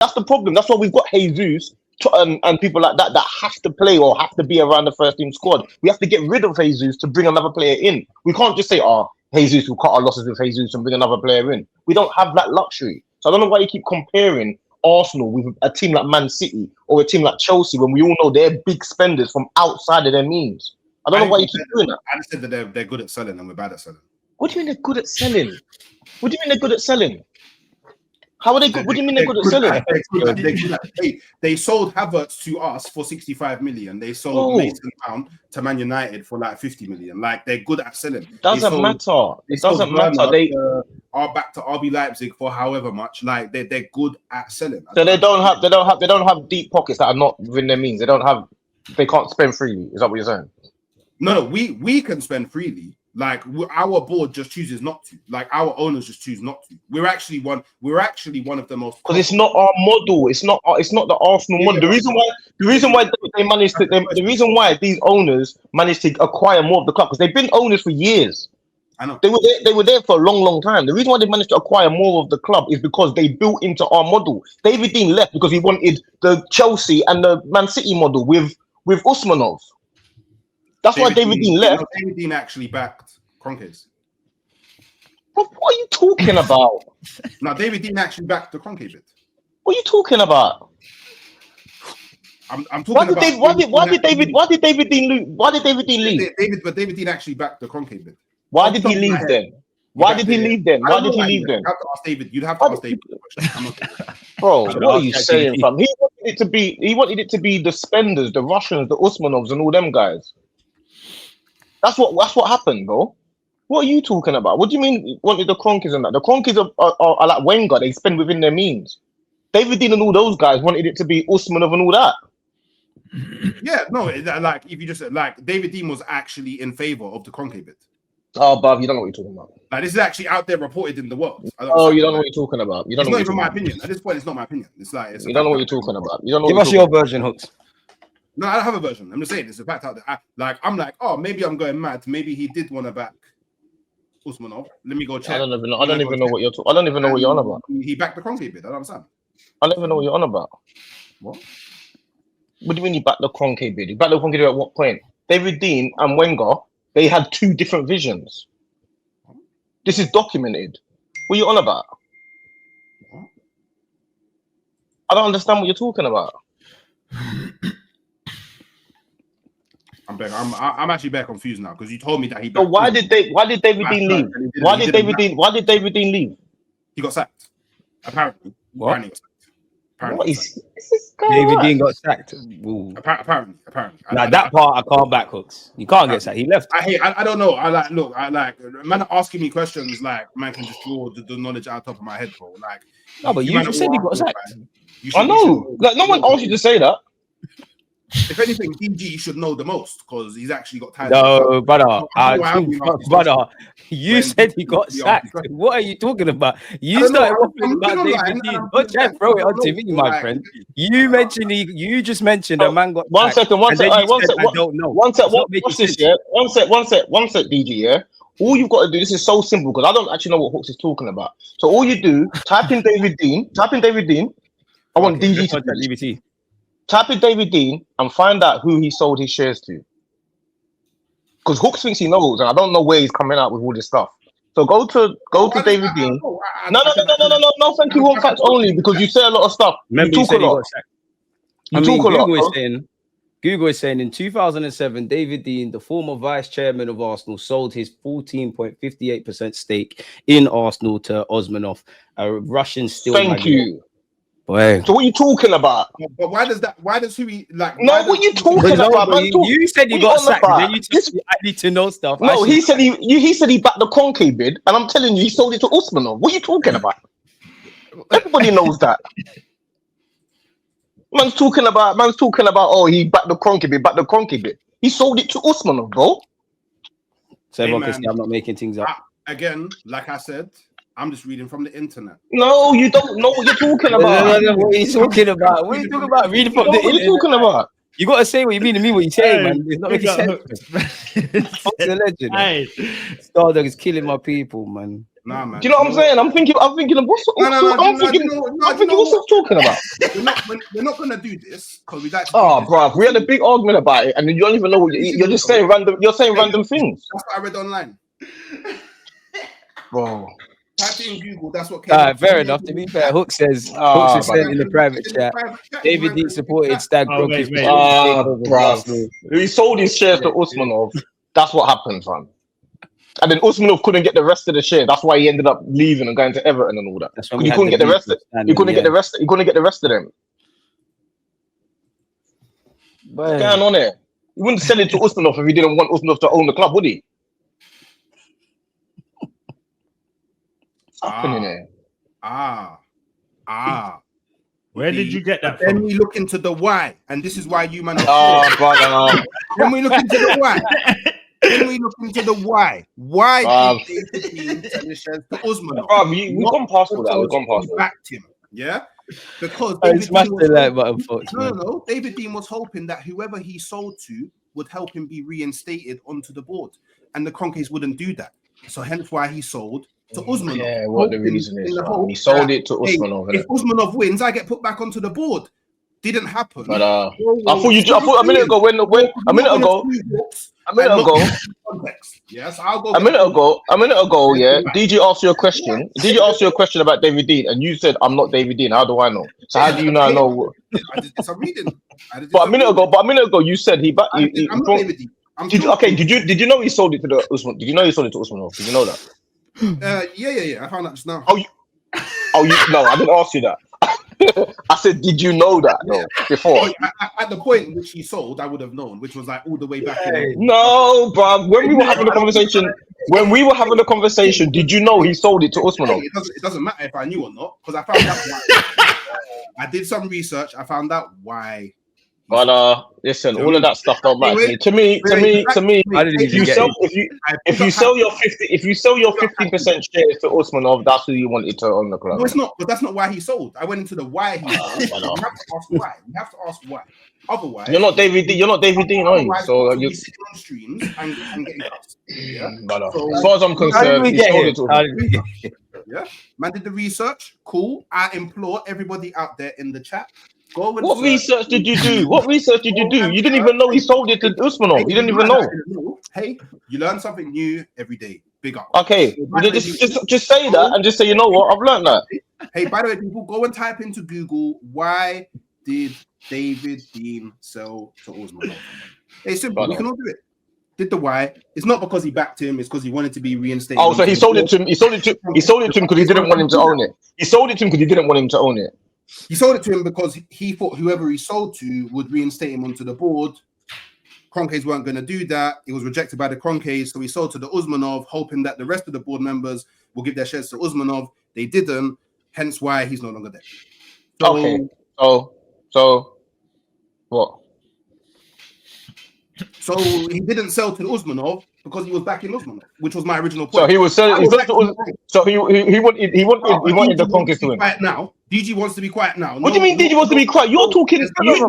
That's the problem. That's why we've got Jesus and people like that have to play or have to be around the first team squad. We have to get rid of Jesus to bring another player in. We can't just say, "Oh, Jesus, we'll cut our losses with Jesus and bring another player in." We don't have that luxury. So I don't know why you keep comparing Arsenal with a team like Man City or a team like Chelsea when we all know they're big spenders from outside of their means. I don't know why you keep doing that. I just said that they're good at selling and we're bad at selling. What do you mean they're good at selling? What do you mean they're good at selling? How are they good? What do you mean they're good at selling? They sold Havertz to us for 65 million. They sold Mason Mount to Man United for like 50 million. Like, they're good at selling. Doesn't matter. It doesn't matter. They are back to RB Leipzig for however much. Like, they're good at selling. So they don't have deep pockets that are not within their means. They can't spend freely. Is that what you're saying? No, we can spend freely. Like, our board just chooses not to. Like, our owners just choose not to. We're actually one of the most, because it's not our model. It's not the Arsenal model. The reason why these owners managed to acquire more of the club, because they've been owners for years. I know they were there for a long time. The reason why they managed to acquire more of the club is because they built into our model. David Dein left because he wanted the Chelsea and the Man City model with Usmanov. That's why David Dein left. David Dein actually backed Kroenke. What are you talking about? No, David Dein actually backed the Kroenke bit. What are you talking about? I'm talking about. Why did David Dein leave? Why did David Dein leave? David Dein actually backed the Kroenke bit. Why did he leave then? Why did he leave then? You'd have to ask David. You'd have to ask David. Bro, what are you saying, fam? He wanted it to be the spenders, the Russians, the Usmanovs, and all them guys. That's what happened, bro. What are you talking about? What do you mean wanted the Kroenkes and that? The Kroenkes are like Wenger. They spend within their means. David Dein and all those guys wanted it to be Usmanov and all that. Yeah, no, like if you just like David Dein was actually in favor of the Kroenke bit. Oh, Bob, you don't know what you're talking about. Like, this is actually out there reported in the world. You don't know what you're talking about. It's not even my opinion. At this point, it's not my opinion. It's like you don't know what you're talking about. You don't know. Give us your version, Hookz. No, I don't have a version. I'm just saying it's a fact out there. I'm like, oh, maybe I'm going mad. Maybe he did want to back Usmanov. Let me go check. I don't even know what you're talking. I don't even know what you're on about. He backed the Kroenke bid. I don't understand. I don't even know what you're on about. What? What do you mean he backed the Kroenke bid? He backed the Kroenke bid at what point? David Dein and Wenger, they had two different visions. This is documented. What are you on about? What? I don't understand what you're talking about. I'm actually very confused now because you told me that he. So why did David Dein leave? Why did David Dein leave? He got sacked. Apparently. What? Apparently What is this guy? David Dein got sacked. Apparently. Now that part I can't back, Hookz. You can't get sacked. He left. I don't know. I like man asking me questions like man can just draw the knowledge out top of my head, bro. Like, no, but you just said he got sacked. I know. Like, no one asked you to say that. If anything, DG should know the most because he's actually got time. No, brother. You said he got sacked. What are you talking about? You started waffling about David Dein. Don't try and throw it onto me, my friend. You just mentioned a man got one sacked. second. I don't know. One sec, DG, yeah? All you've got to do, this is so simple because I don't actually know what Hookz is talking about. So all you do, type in David Dein. I want DG to DBT. Type in David Dein and find out who he sold his shares to. Because Hookz thinks he knows, and I don't know where he's coming out with all this stuff. So go to David Dein. No. Thank you. One fact only because you say a lot of stuff. Remember you talk a lot. Google is saying in 2007, David Dein, the former vice chairman of Arsenal, sold his 14.58% stake in Arsenal to Osmanov, a Russian steel. Thank you. Boy. So what are you talking about? But why does who he like? No, what are you talking about? You said he got sacked. Then you just I need to know stuff. No, he said he backed the Kroenke bid, and I'm telling you, he sold it to Usmanov. What are you talking about? Everybody knows that. Man's talking about. Oh, he backed the Kroenke bid. He sold it to Usmanov, bro. So everyone can see I'm not making things up. Again, like I said. I'm just reading from the internet. No, you don't know what you're talking about. No, what are you talking about? What are you talking about? Reading from the internet. What are you talking about? You got to say what you mean to me, what you're saying, man. It's not making sense. Fuck the legend. Hey. Stardog is killing my people, man. Nah, man. Do you know what I'm saying? I'm thinking of what's I'm thinking what's I'm talking about. We're not gonna do this because we like. Oh, bro, we had a big argument about it, and you don't even know what you're just saying random. You're saying random things. That's what I read online, bro. Type in Google. That's what came up. Fair enough. To be fair, Hookz says in the private chat. David Dein supported Stag Kroenke. Bro, he sold his shares to Usmanov. That's what happened, fam. And then Usmanov couldn't get the rest of the share. That's why he ended up leaving and going to Everton and all that. He couldn't get the rest. He couldn't get the rest. He couldn't get the rest of them. What's going on there? He wouldn't sell it to Usmanov if he didn't want Usmanov to own the club, would he? What's happening there? Where did you get that from? Then we look into the why, and this is why you man. Brother. Then we look into the why. Why did David Dein sell his shares to Usmanov? We've gone past all that. We've gone past all that. Backed him, yeah. Because David Dein was hoping that whoever he sold to would help him be reinstated onto the board, and the Kroenkes wouldn't do that. So hence why he sold to Usmanov. Yeah, what the reason is? He sold it to Usmanov. If Usmanov wins, I get put back onto the board. Didn't happen. But I thought a minute ago Yes, I'll go. A minute ago, yeah. DJ asked you a question. DJ asked you a question about David Dein, and you said, "I'm not David Dein." How do I know? So how do you know? I know. I just did some reading. But a minute ago, you said I'm not David Dein. Did you know he sold it to the Usman? Did you know he sold it to Usmanov? Did you know that? Yeah. I found out just now. No, I didn't ask you that. I said, did you know that? No, before. At the point in which he sold, I would have known, which was like all the way back. No, bro. When we were having the conversation, did you know he sold it to Usmanov? It doesn't matter if I knew or not, because I found out why. I did some research. I found out why. But listen, all of that stuff don't matter to me. If you sell your 15% shares to Usmanov, that's who you wanted to own the club. No, it's not. But that's not why he sold. I went into the why he sold. We have to ask why. Otherwise, you're not David Dein, are you? So you're sitting on streams and getting cuts. Yeah. As far as I'm concerned, he sold it to him. Yeah, man did the research. Cool. I implore everybody out there in the chat. What research did you do? You didn't even know he sold it to Usmanov. You didn't even know. Hey, you learn something new every day. Big up. Okay, just say that and just say, you know what? I've learned that. Hey, by the way, people, go and type into Google, why did David Dein sell to Usmanov? It's simple. We can all do it. Did the why? It's not because he backed him. It's because he wanted to be reinstated. Oh, so he sold it to him. He sold it to him because he didn't want him to own it. He sold it to him because he didn't want him to own it. He sold it to him because he thought whoever he sold to would reinstate him onto the board. Kroenkes weren't going to do that. It was rejected by the Kroenkes, so he sold to the Usmanov, hoping that the rest of the board members will give their shares to Usmanov. They didn't, hence why he's no longer there. So, okay. So what? So he didn't sell to the Usmanov because he was backing Usmanov, which was my original point. So he was selling. So he wanted the Kroenkes to win. Right now, DG wants to be quiet now. What do you mean DG wants to be quiet? You're talking. You're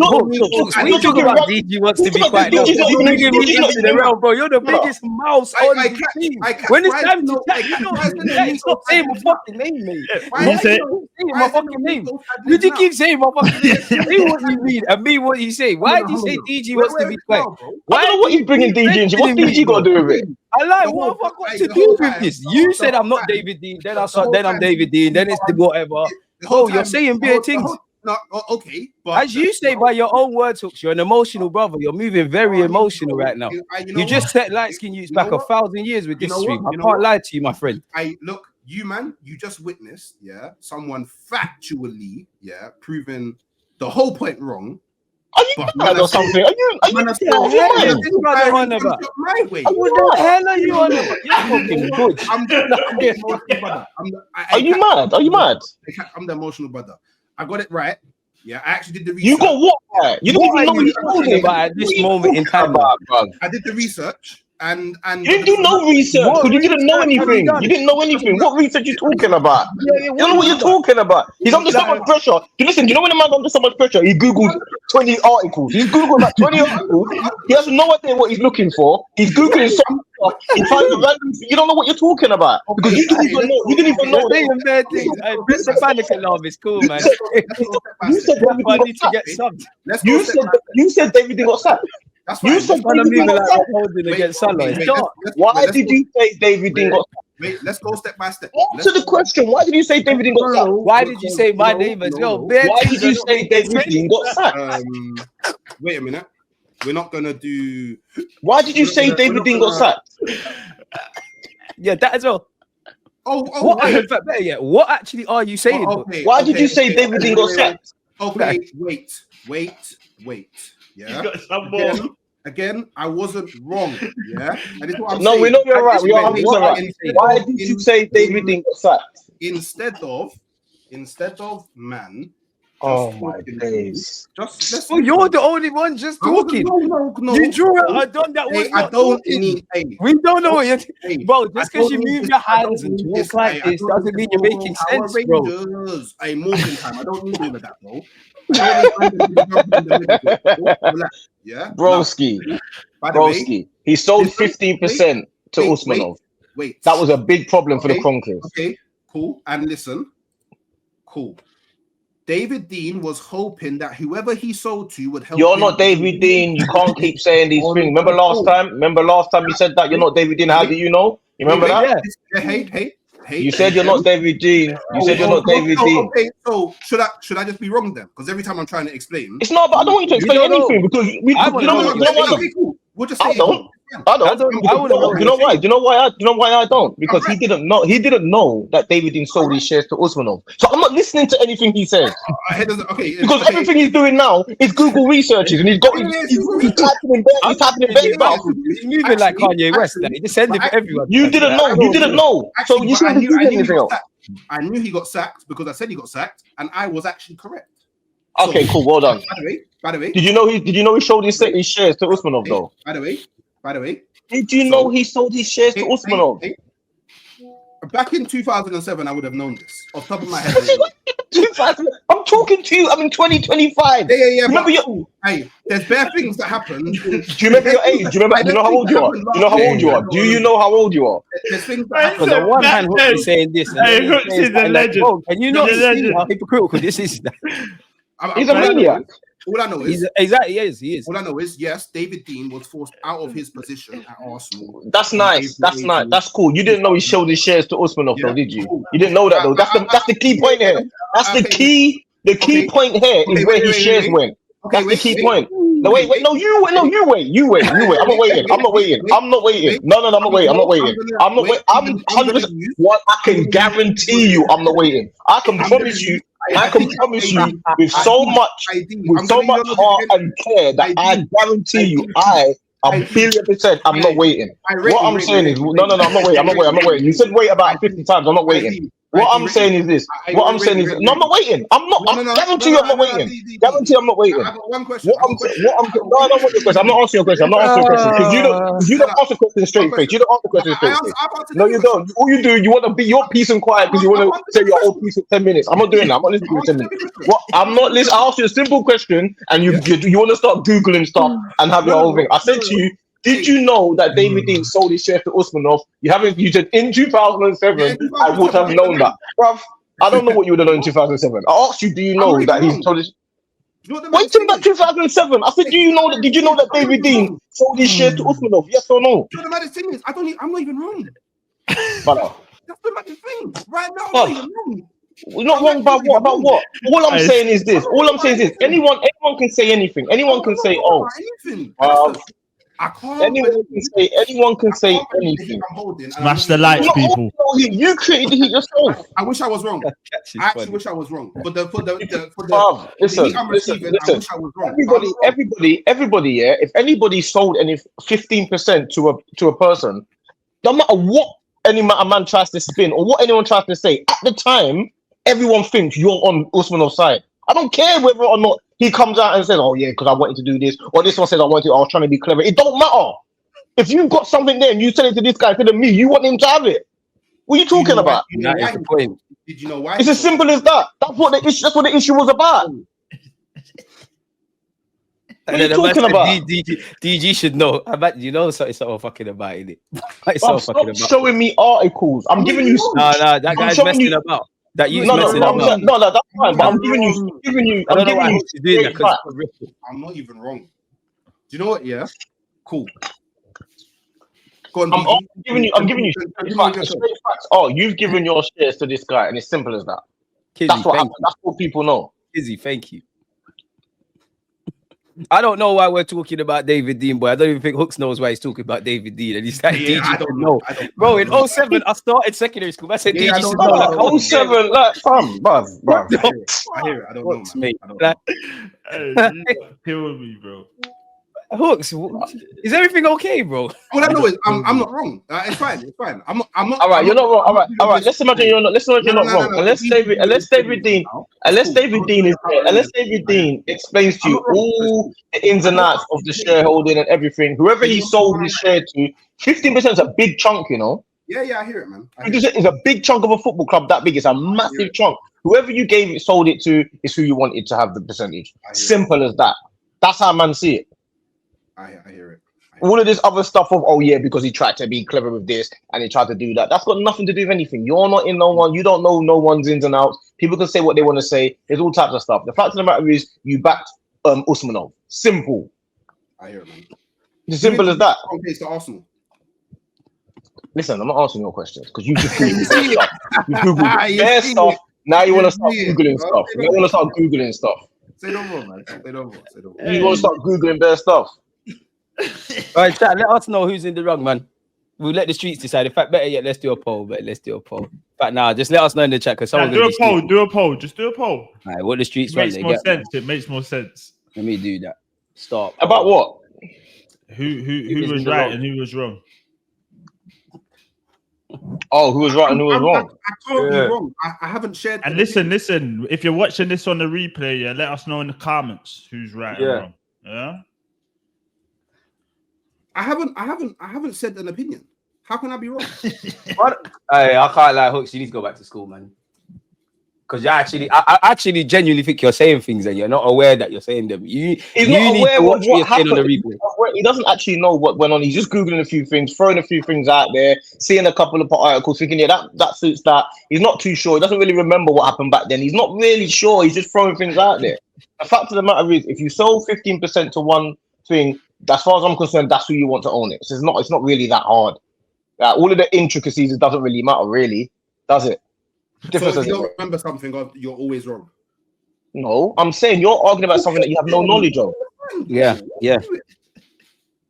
talking about DG wants to be quiet. You're the biggest mouse on the team. When it's time to chat, you know it's not saying my fucking name, mate. Why are you saying my fucking name? Did you keep saying my fucking name? Me what you read and me what you say. Why do you say DG wants to be quiet? I don't know what you bringing DG into. What DG got to do with it? I like what have I got to do with this? You said I'm not David Dein, then I'm David Dein, then it's the whatever. Oh, you're saying weird things. No, okay, but as you say by your own words, Hookz, you're an emotional brother. You're moving very emotional right now. You just set light skin youths back 1,000 years with this stream. I can't lie to you, my friend. Look, you man, you just witnessed, someone factually, proving the whole point wrong. Are you mad or something? Are you mad? What the hell are you on about? You're fucking good. I'm the emotional brother. Are you mad? Are you mad? I'm the emotional brother. I got it right. Yeah, I actually did the research. You got what right? You don't even know what you're talking about at this moment in time. I did the research. And you didn't do no research because you didn't know anything. You didn't know anything. What research you talking about? You don't know what you're talking about. He's under so much pressure. Listen, you know when a man's under so much pressure, he Googles 20 articles. He's Googled like 20 articles. He has no idea what he's looking for. He's Googling some stuff. He finds a random. You don't know what you're talking about because you didn't even know. You didn't even know. Press the panic alarm. It's cool, man. You said David I need to get subbed. You said David Dein got sacked. That's You right. said David Dein got sacked. Holding against Salah. Why did you say David Dein got sacked? Wait, let's go step by step. Answer the question. Why did you say David Dein got sacked? Why did you say my name as well? Why did you say David Dein got sacked? Wait a minute. We're not gonna do. Why did you say David Dein got sacked? Yeah, that as well. Oh, in fact, better yet, what actually are you saying? Why did you say David Dein got sacked? Okay, wait. Yeah. Again, I wasn't wrong. Yeah. And it's what I'm saying. We know you're right. We are right. Why did you say David Dein got sacked? Instead of man. Oh my days! You're the only one just talking. No. You drew it. I done that. I don't need. We don't know what you're. Bro, just because you move your hands and talk like this doesn't mean you're making sense, bro. A moving time. I don't need all of that, bro. Yeah, Broski. He sold 15% to Usmanov. Wait, that was a big problem for the Kronkers. Okay, cool. And listen, cool. David Dein was hoping that whoever he sold to would help. You're not David Dein. You can't keep saying these things. Remember last time you said that you're not David Dein. How do you know? You remember that? Hey. You said you're not David Dein. You said you're not David Dein. Okay, so should I just be wrong then? Because every time I'm trying to explain, it's not. But I don't want you to explain anything because we. We'll just say I don't. You know why? Do you know why I don't? Because he didn't know. He didn't know that David Dein sold his shares to Usmanov. So I'm not listening to anything he says. Because everything he's doing now is Google researches, and he's typing in bed. He's moving like Kanye West. He just sending for everyone. You didn't know. So you shouldn't do anything else. I knew he got sacked because I said he got sacked, and I was actually correct. Okay, cool. Well done. By the way, did you know he sold his shares to Usmanov though? By the way, did you know he sold his shares to Usmanov? Back in 2007, I would have known this off the top of my head. I'm talking to you. I'm in 2025. Yeah. Remember there's bare things that happen. Do you remember your age? Do you know how old you are? You know how old you are? Do you know how old you are? There's things that happen. On the one hand, Hookz is saying this. Hey, Hookz is the legend. Can you not see how hypocritical this is? He's a maniac. All I know is he is. All I know is yes, David Dein was forced out of his position at Arsenal. That's nice. That's cool. You didn't know he showed his shares to Usmanov, though, did you? Cool. You didn't know that though. That's the key point here. That's the key. The key point here is where his shares went. That's the key point. No, wait. No, you wait. I'm not waiting. No, I'm not waiting. I'm not waiting. I'm 100%. What I can guarantee you, I'm not waiting. I can promise you with so much heart and care that I guarantee you, I a billion %, I'm not waiting. What I'm saying is, no, I'm not waiting. I'm not waiting. You said wait about 50 times. I'm not waiting. What I'm saying is this. No, I'm not waiting. I'm guarantee you I'm not waiting. Guarantee I'm not waiting. I got one question. No, I don't want your question. I'm not answering your question. Because you don't answer questions straight face. You don't answer questions straight face. No, you don't. All you do, you want to be your peace and quiet because you want to say your whole piece in 10 minutes. I'm not doing that. I'm not listening to you in 10 minutes. What? I'm not listening. I asked you a simple question and you want to start Googling stuff and have your whole thing. I said to you, did you know that David Dein sold his shares to Usmanov? You said in 2007, I would have known that. Bruv, I don't know what you would have known in 2007. I asked you, do you know that he's sold his... Wait till about 2007. I said, did you know that David Dein sold his shares to Usmanov? Yes or no? The maddest thing is, I'm not even wrong. But that's the maddest thing. Right now, I'm not even wrong. We're not wrong about what? All I'm saying is this. Anyone can say anything. Anyone can say, oh... Anyone can say anything. Smash the lights, people. You created the heat yourself. I wish I was wrong. I actually wish I was wrong. But listen. I wish I was wrong. Everybody, yeah. If anybody sold any 15% to a person, no matter what a man tries to spin or what anyone tries to say, at the time, everyone thinks you're on Usmanov's side. I don't care whether or not he comes out and says, oh yeah, because I wanted to do this, or this one says I was trying to be clever. It don't matter. If you've got something there and you sell it to this guy instead of me, you want him to have it. What are you talking about? That is the point. Did you know why? It's as simple as that. That's what the issue was about. What are you talking about? DG should know. I bet you know something fucking about it. Stop showing me articles. I'm giving you. No, that guy's messing about. That you messing about. No, that's fine. But I'm giving you. I don't know why he's doing that because I'm not even wrong. Do you know what? Yeah, cool. Go on, I'm giving you straight facts. Oh, you've given your shares to this guy, and it's simple as that. Kizzy, that's what happened. That's what people know. Kizzy, thank you. I don't know why we're talking about David Dein, boy. I don't even think Hookz knows why he's talking about David Dein. And he's like, DG don't know. Bro, in 07, I started secondary school. I said, DG should know. Like, 07, like, bruv. I hear it. I don't know, man. Kill me, bro. Hookz, is everything okay, bro? All I know is I'm not wrong. It's fine. I'm not. All right, you're not wrong. All right. Let's imagine you're not. Let's imagine you're not wrong. Unless David Dein explains to you all the ins and outs of the shareholding and everything. Whoever he sold his share to, 15% is a big chunk, you know. Yeah, I hear it, man. It's a big chunk of a football club that big. It's a massive chunk. Whoever you sold it to is who you wanted to have the percentage. Simple as that. That's how man see it. I hear it. All of this other stuff of, oh yeah, because he tried to be clever with this and he tried to do that. That's got nothing to do with anything. You're not in no one. You don't know no one's ins and outs. People can say what they want to say. There's all types of stuff. The fact of the matter is, you backed Usmanov. Simple. I hear it, man. It's simple as that. Okay, to Arsenal. Listen, I'm not answering your questions because you just Googled stuff. You Googled their stuff. Now you want to start Googling stuff. Now you want to start Googling stuff. Say no more, man. Say no more. You want to start Googling their stuff. All right, chat. Let us know who's in the wrong, man. We'll let the streets decide. In fact, better yet, let's do a poll. But now, just let us know in the chat because someone do a poll. Just do a poll. All right, what the streets want? It makes more sense. Let me do that. Stop. About what? Who was right and who was wrong? Oh, who was right and who was wrong? I can't be wrong. I haven't shared. And listen. If you're watching this on the replay, let us know in the comments who's right and wrong. Yeah. I haven't said an opinion. How can I be wrong? I can't lie, Hookz. You need to go back to school, man. Because I actually genuinely think you're saying things and you're not aware that you're saying them. He's not aware of what happened. On the replay. He doesn't actually know what went on. He's just Googling a few things, throwing a few things out there, seeing a couple of articles, thinking, that suits that. He's not too sure. He doesn't really remember what happened back then. He's not really sure. He's just throwing things out there. The fact of the matter is, if you sold 15% to one thing, as far as I'm concerned, that's who you want to own it. So it's not really that hard. All of the intricacies, it doesn't really matter, really, does it? So if you don't remember something, you're always wrong. No, I'm saying you're arguing about something that you have no knowledge of. Yeah.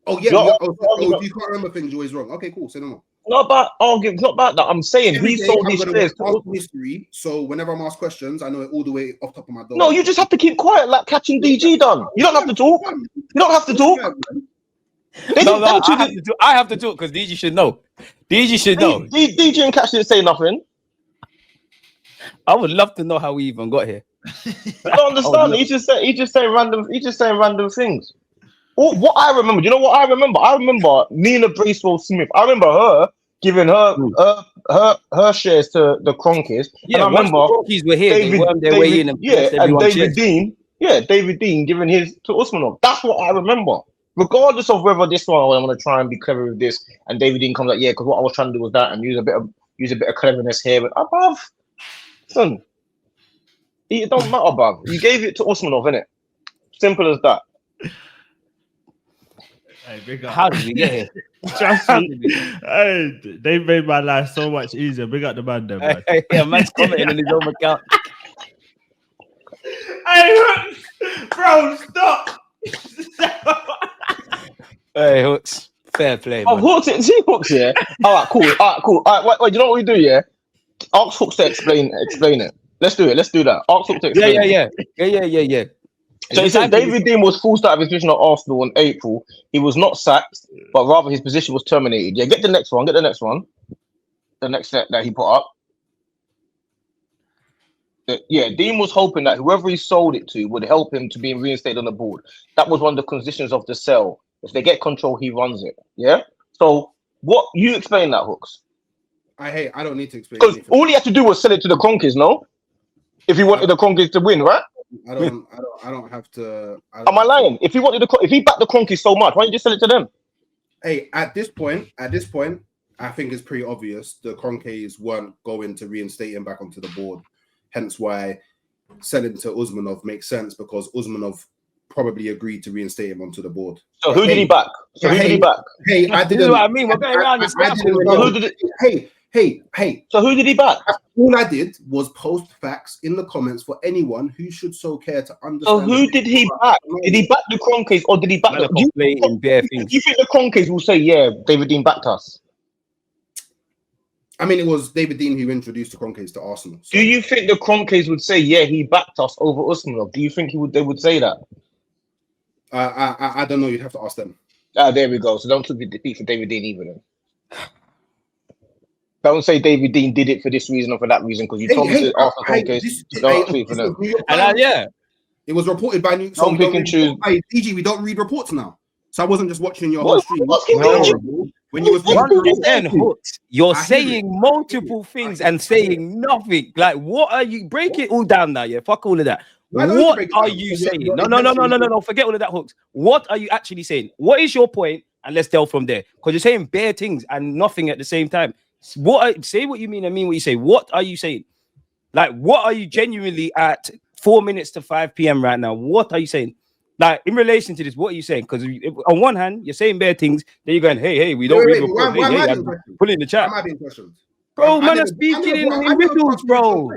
Oh, you can't remember things, you're always wrong. Okay, cool. Say no more. Not about arguing, not about that. I'm saying he sold his shares to history. So whenever I'm asked questions, I know it all the way off top of my door. No, you just have to keep quiet, like catching DG done. You don't have to talk. You don't have to talk. I have to talk because DG should know. DG should know. DG and Catch didn't say nothing. I would love to know how we even got here. I don't understand. He's just saying random things. What I remember, you know what I remember? I remember Nina Bracewell Smith. I remember her giving her shares to the Cronkies. Yeah, and I remember the Cronkies were here. They wormed their way in and David Dein. Yeah, David Dein giving his to Usmanov. That's what I remember. Regardless of whether this one I'm going to try and be clever with this, and David Dein comes like, yeah, because what I was trying to do was that, and use a bit of cleverness here, but above, son, it don't matter, above. You gave it to Usmanov, innit? Simple as that. Hey, how did we get here? Trust me. Hey, they made my life so much easier. Big up the man, though, man. Yeah, man's commenting on his own account. Hey, bro, stop. Hey, Hookz, fair play. Oh, Hookz, yeah. All right, cool. All right, wait. You know what we do, yeah? Ask Hookz to explain it. Let's do it. Let's do that. Ask Hookz to explain. Yeah. So he said David Dein was forced out of his position at Arsenal in April. He was not sacked, but rather his position was terminated. Yeah, get the next one. The next set that he put up. Yeah, Dein was hoping that whoever he sold it to would help him to be reinstated on the board. That was one of the conditions of the sale. If they get control, he runs it. Yeah. So what you explain that, Hookz? I don't need to explain. Because all he had to do was sell it to the Cronkies, no? If he wanted the Cronkies to win, right? I don't have to. Am I lying? If he backed the Cronkies so much, why don't you just sell it to them? Hey, at this point, I think it's pretty obvious the Cronkies weren't going to reinstate him back onto the board. Hence why selling to Usmanov makes sense, because Usmanov probably agreed to reinstate him onto the board. So who did he back? Hey, I didn't. You know what I mean? We're going around this. Hey. So who did he back? All I did was post facts in the comments for anyone who should so care to understand. So who did he back? Did he back the Cronkies or did he back the? Do you think the Cronkies will say, yeah, David Dein backed us? I mean, it was David Dein who introduced the Cronkies to Arsenal. So. Do you think the Cronkies would say, yeah, he backed us over Usmanov? Do you think they would say that? I don't know. You'd have to ask them. There we go. So don't take the defeat for David Dein either then. Don't say David Dein did it for this reason or for that reason, because you told me to ask the Cronkies. Don't speak for them. It was reported by New. Don't pick and choose. DG, we don't read reports now. So I wasn't just watching your whole stream. When you was Hookz, you're saying multiple things and saying nothing. Like, what are you? Break it all down now. Yeah, fuck all of that. What are you saying? No. Forget all of that, Hookz. What are you actually saying? What is your point? And let's delve from there. Because you're saying bare things and nothing at the same time. Say what you mean and mean what you say. What are you saying? Like, what are you genuinely at 4 minutes to 5 p.m. right now? What are you saying? Like, in relation to this, what are you saying? Because on one hand, you're saying bare things, then you're going, hey, we don't read reports. Put it in the chat. Why am I being questioned? Bro, man, I'm speaking in riddles, bro.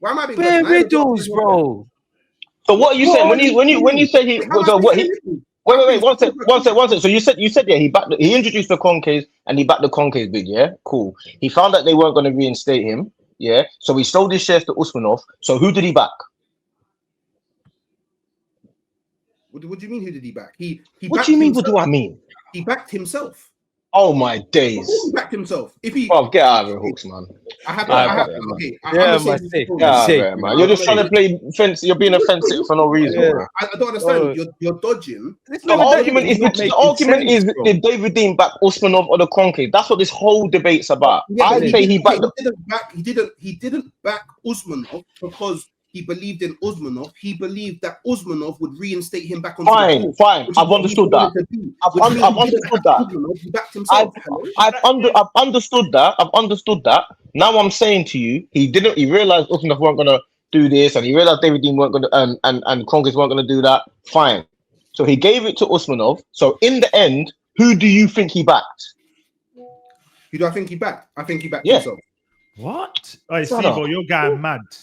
Why am I being questioned? Riddles, bro. So what are you saying? When you say he was what he wait, one sec. So you said yeah, he introduced the Cronkies and he backed the Cronkies bid, yeah? Cool. He found that they weren't going to reinstate him, yeah? So he sold his shares to Usmanov. So who did he back? What do you mean? Who did he back? What do you mean? What do I mean? He backed himself. Oh my days! He backed himself. If he, get out of here, Hookz, man. Man. You're just trying to play fence. You're being offensive for no reason. Yeah. I don't understand. You're dodging. The argument is did David Dein back Usmanov or the Cronkies? That's what this whole debate's about. I say he backed. He didn't back Usmanov because he believed in Usmanov. He believed that Usmanov would reinstate him back on. Fine. I've understood that. I've understood that. Now I'm saying to you, he realized Usmanov weren't gonna do this, and he realized David Dein weren't gonna and Cronkies weren't gonna do that. Fine. So he gave it to Usmanov. So in the end, who do you think he backed? Who do I think he backed? I think he backed himself. What? Hey, Steve, you're going mad.